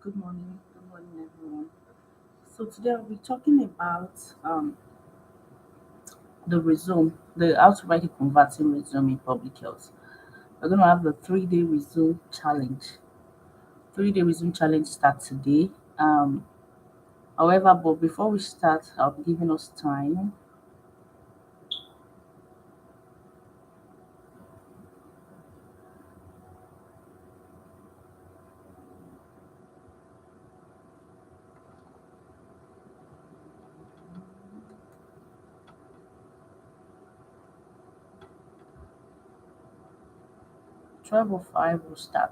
Good morning, everyone. So today I'll be talking about the resume, the how to write a converting resume in public health. We're going to have the 3 day resume challenge. 3 day resume challenge starts today. However, but before we start, I'll be giving us time. 12:05 will start.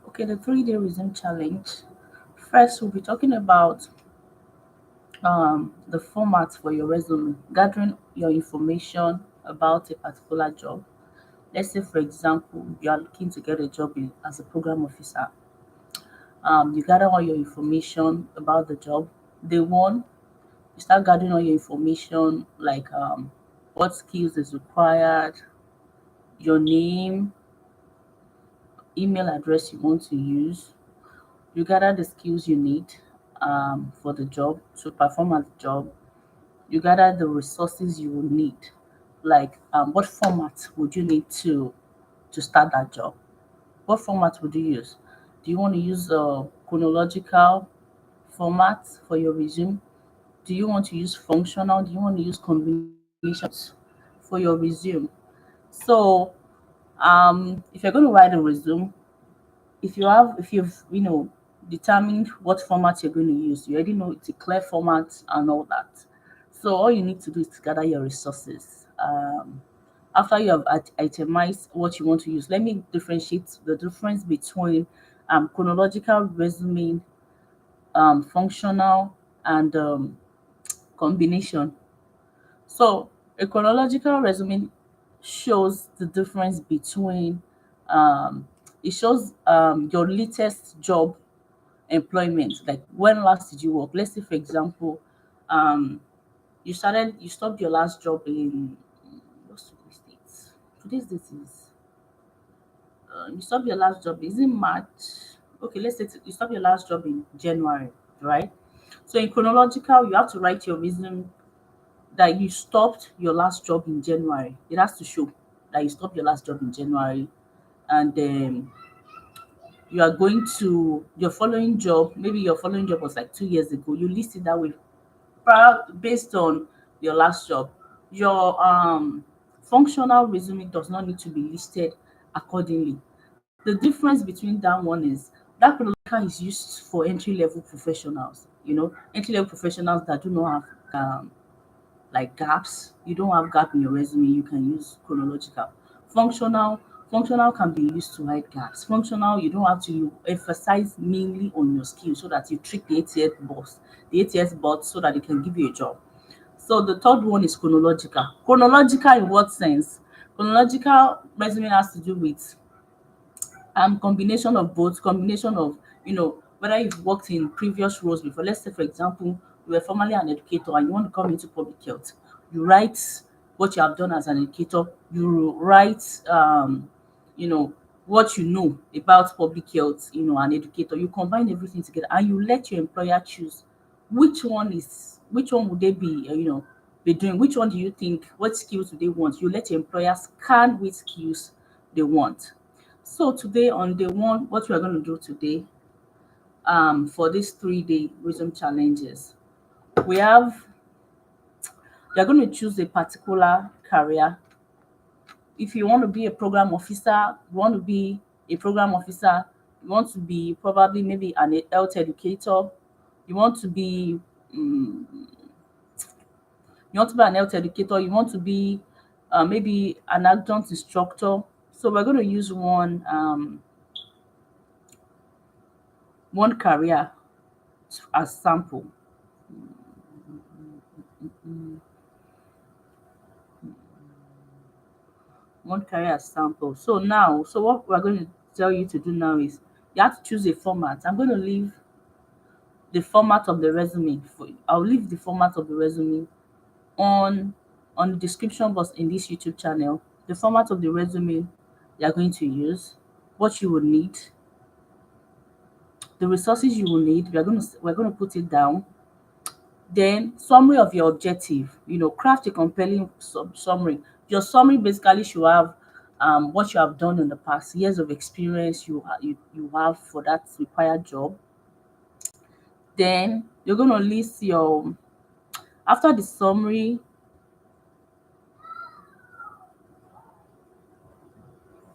Okay, the 3 day resume challenge. First, we'll be talking about the format for your resume, gathering your information about a particular job. Let's say, for example, you are looking to get a job as a program officer. You gather all your information about the job. Day one, you start gathering all your information like what skills is required, your name, email address you want to use. You gather the skills you need for the job to perform at the job. You gather the resources you will need, like what format would you need to start that job. What format would you use? Do you want to use a chronological format for your resume? Do you want to use functional? Do you want to use combinations for your resume? So, if you're going to write a resume, if you've determined what format you're going to use, you already know it's a clear format and all that. So all you need to do is to gather your resources. After you have itemized what you want to use, let me differentiate the difference between chronological resume, functional, and combination. So a chronological resume shows the difference between um, it shows your latest job employment, like when last did you work. Let's say, for example, um, you stopped your last job in what's today's date? Today's date is you stopped your last job is in March. Okay, let's say you stopped your last job in January, right? So in chronological, you have to write your reason that you stopped your last job in January. It has to show that you stopped your last job in January, and then you are going to your following job. Maybe your following job was like 2 years ago. You list it that way, based on your last job. Your functional resume does not need to be listed accordingly. The difference between that one is that chronological is used for entry level professionals. Entry level professionals that do not have like gaps. You don't have gap in your resume, you can use chronological. Functional can be used to hide gaps. Functional, you don't have to, you emphasize mainly on your skills so that you trick the ATS bot so that they can give you a job. So the third one is chronological. Chronological in what sense? Chronological resume has to do with combination of both, combination of whether you've worked in previous roles before. Let's say, for example, you were formerly an educator and you want to come into public health. You write what you have done as an educator. You write you know what you know about public health, an educator. You combine everything together and you let your employer choose which one would they be be doing. Which one do you think, what skills do they want? You let your employer scan which skills they want. So today on day one, what we are going to do today for these 3 day wisdom challenges, we have you're going to choose a particular career. If you want to be a program officer, you want to be a program officer, you want to be probably maybe an health educator, you want to be um, an health educator, you want to be maybe an adjunct instructor. So we're going to use one career as sample. One career as sample. So now, so what we're going to tell you to do now is you have to choose a format. I'm going to leave the format of the resume for you. I'll leave the format of the resume on the description box in this YouTube channel. The format of the resume you are going to use, what you will need, the resources you will need. We're going to put it down. Then summary of your objective. Craft a compelling summary. Your summary basically should have what you have done in the past, years of experience you have for that required job. Then you're going to list your after the summary.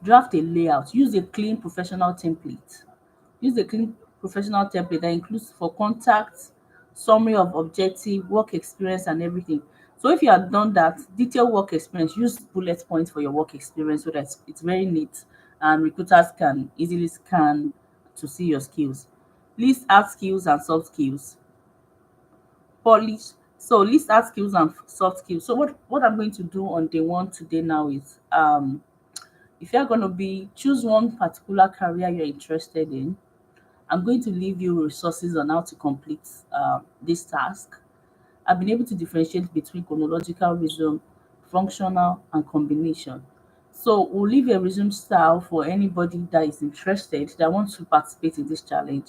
Draft a layout. Use a clean professional template. Use a clean professional template that includes for contact, summary of objective, work experience, and everything. So if you have done that, detailed work experience, use bullet points for your work experience so that it's very neat and recruiters can easily scan to see your skills. List hard skills and soft skills. Polish. So list hard skills and soft skills. So what I'm going to do on day one today now is if you're going to be choose one particular career you're interested in. I'm going to leave you resources on how to complete this task. I've been able to differentiate between chronological rhythm, functional, and combination. So we'll leave a resume style for anybody that is interested that wants to participate in this challenge.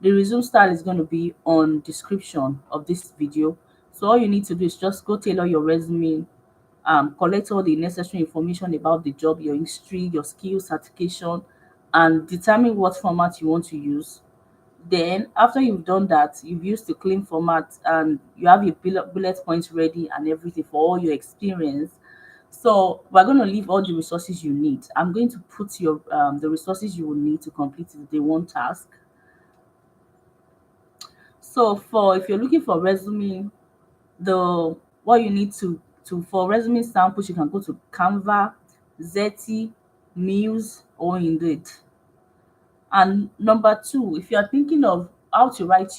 The resume style is going to be on description of this video. So all you need to do is just go tailor your resume, collect all the necessary information about the job, your history, your skills, certification, and determine what format you want to use. Then, after you've done that, you've used the clean format and you have your bullet points ready and everything for all your experience. So, we're going to leave all the resources you need. I'm going to put your the resources you will need to complete the day one task. So, for if you're looking for resume, the what you need to for resume samples, you can go to Canva, Zety, Muse, or Indeed. And number two, if you are thinking of how to write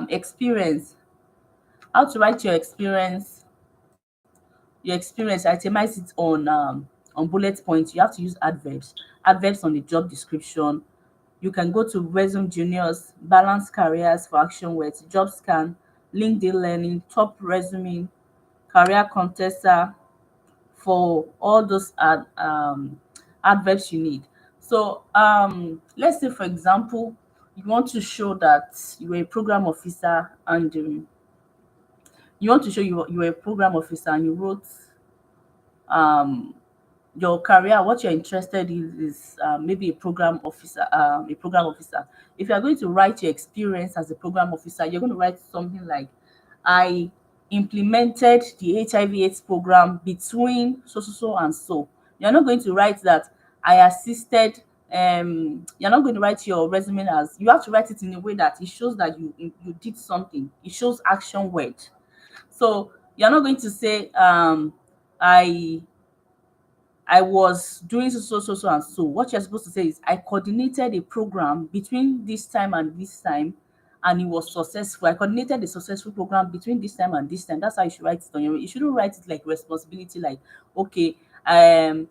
experience, how to write your experience, itemize it on bullet points. You have to use adverbs on the job description. You can go to Resume Juniors, Balance Careers for Action Words, Job Scan, LinkedIn Learning, Top Resume, Career Contessa for all those adverbs you need. So let's say, for example, you want to show that you were a program officer and you want to show you were a program officer and you wrote um, your career, what you're interested in is maybe a program officer. If you're going to write your experience as a program officer, you're going to write something like, I implemented the HIV/AIDS program between so so so and so. You're not going to write that I assisted. You're not going to write your resume as, you have to write it in a way that it shows that you did something. It shows action word. So you're not going to say I I was doing so, so, so, so, and so. What you're supposed to say is, I coordinated a program between this time and this time, and it was successful. I coordinated a successful program between this time and this time. That's how you should write it on your. You shouldn't write it like responsibility, like, okay, I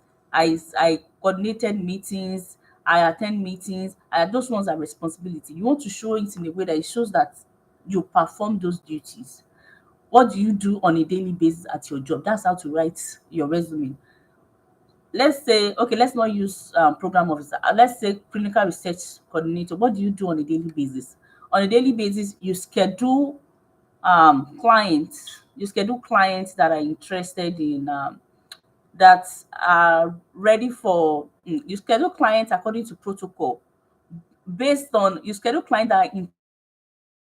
coordinated meetings, I attend meetings. Those ones are responsibility. You want to show it in a way that it shows that you perform those duties. What do you do on a daily basis at your job? That's how to write your resume. Let's say, okay, let's not use program officer. Let's say clinical research coordinator. What do you do on a daily basis? On a daily basis, you schedule clients that are interested in that are ready for you schedule clients according to protocol. Based on you schedule clients that are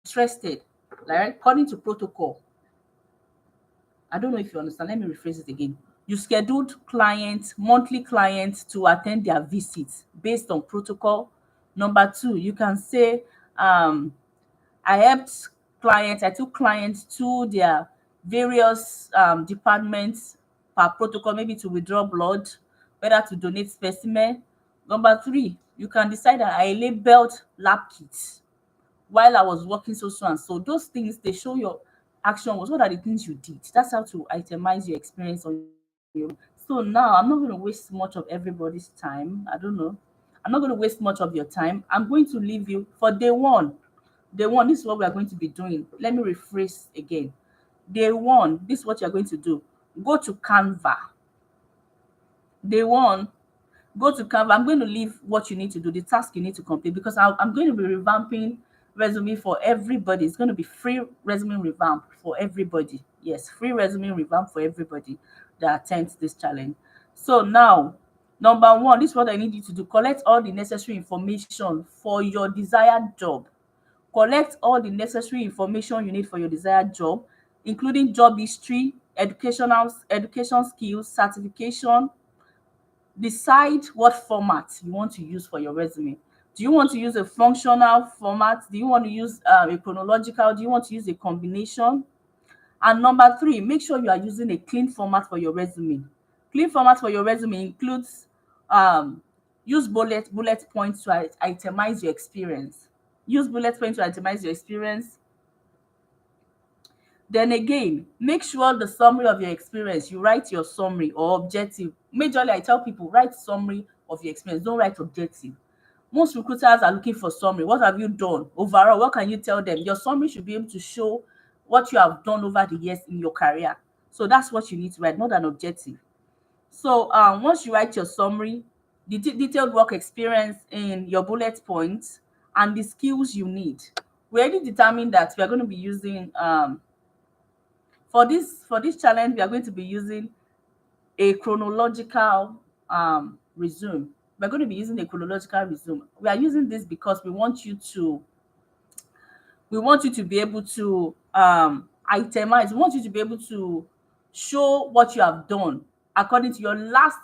interested, like according to protocol. I don't know if you understand. Let me rephrase it again. You scheduled clients, monthly clients, to attend their visits based on protocol. Number two, you can say, um, I took clients to their various departments per protocol, maybe to withdraw blood, whether to donate specimen. Number three, you can decide that I labeled lab kits while I was working so so and so. Those things, they show your action was, what are the things you did. That's how to itemize your experience on your. So now I'm not going to waste much of everybody's time. I don't know. I'm not going to waste much of your time. I'm going to leave you for day one. Day one, this is what we are going to be doing. Let me rephrase again. Day one, this is what you're going to do. Go to Canva. Day one, go to Canva. I'm going to leave what you need to do, the task you need to complete, because I'm going to be revamping resume for everybody. It's going to be free resume revamp for everybody. Yes, free resume revamp for everybody that attends this challenge. So now, number one, this is what I need you to do. Collect all the necessary information for your desired job. Collect all the necessary information you need for your desired job, including job history, education skills, certification. Decide what format you want to use for your resume. Do you want to use a functional format? Do you want to use a chronological? Do you want to use a combination? And number three, make sure you are using a clean format for your resume. Clean format for your resume includes use bullet points to itemize your experience. Use bullet points to itemize your experience. Then again, make sure the summary of your experience, you write your summary or objective. Majorly, I tell people, write summary of your experience, don't write objective. Most recruiters are looking for summary. What have you done overall? What can you tell them? Your summary should be able to show what you have done over the years in your career. So that's what you need to write, not an objective. So once you write your summary, the detailed work experience in your bullet points, and the skills you need, we already determined that we are going to be using for this challenge, we are going to be using a chronological resume. We're going to be using a chronological resume. We are using this because we want you to be able to itemize. We want you to be able to show what you have done according to your last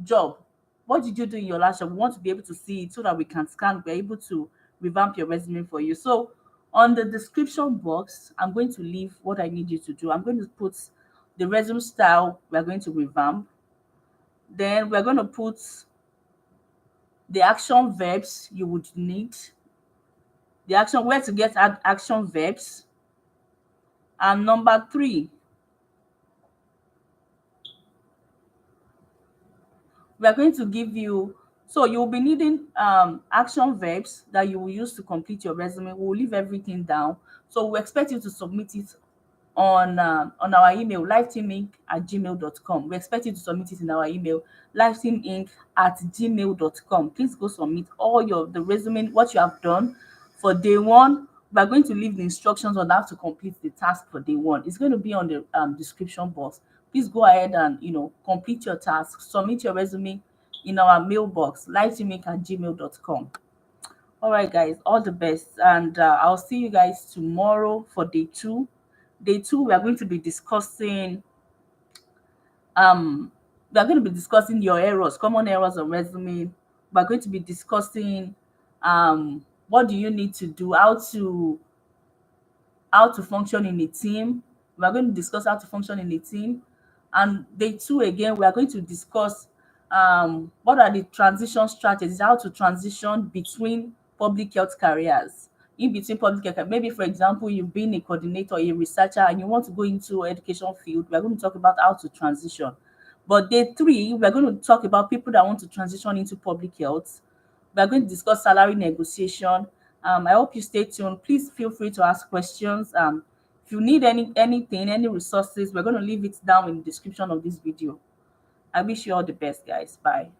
job. What did you do in your last job? We want to be able to see it so that we can scan. We're able to revamp your resume for you. So on the description box, I'm going to leave what I need you to do. I'm going to put the resume style we're going to revamp. Then we're going to put the action verbs you would need, the action where to get action verbs. And number three, we are going to give you, so you'll be needing action verbs that you will use to complete your resume. We'll leave everything down. So we expect you to submit it on our email, lifeteaminc@gmail.com. We expect you to submit it in our email, lifeteaminc@gmail.com. Please go submit all the resume, what you have done for day one. We are going to leave the instructions on how to complete the task for day one. It's going to be on the description box. Please go ahead and complete your task, submit your resume in our mailbox, lifeteaminc@gmail.com. All right, guys, all the best, and I'll see you guys tomorrow for day two. Day two, we are going to be discussing um your errors, common errors on resume. We're going to be discussing what do you need to do, how to function in a team. We are going to discuss how to function in a team. And day two, again, we are going to discuss what are the transition strategies, how to transition between public health careers. In between public health, maybe for example, you've been a coordinator, a researcher, and you want to go into education field. We're going to talk about how to transition. But day three, we're going to talk about people that want to transition into public health. We're going to discuss salary negotiation. I hope you stay tuned. Please feel free to ask questions. If you need anything, any resources, we're going to leave it down in the description of this video. I wish you all the best, guys. Bye.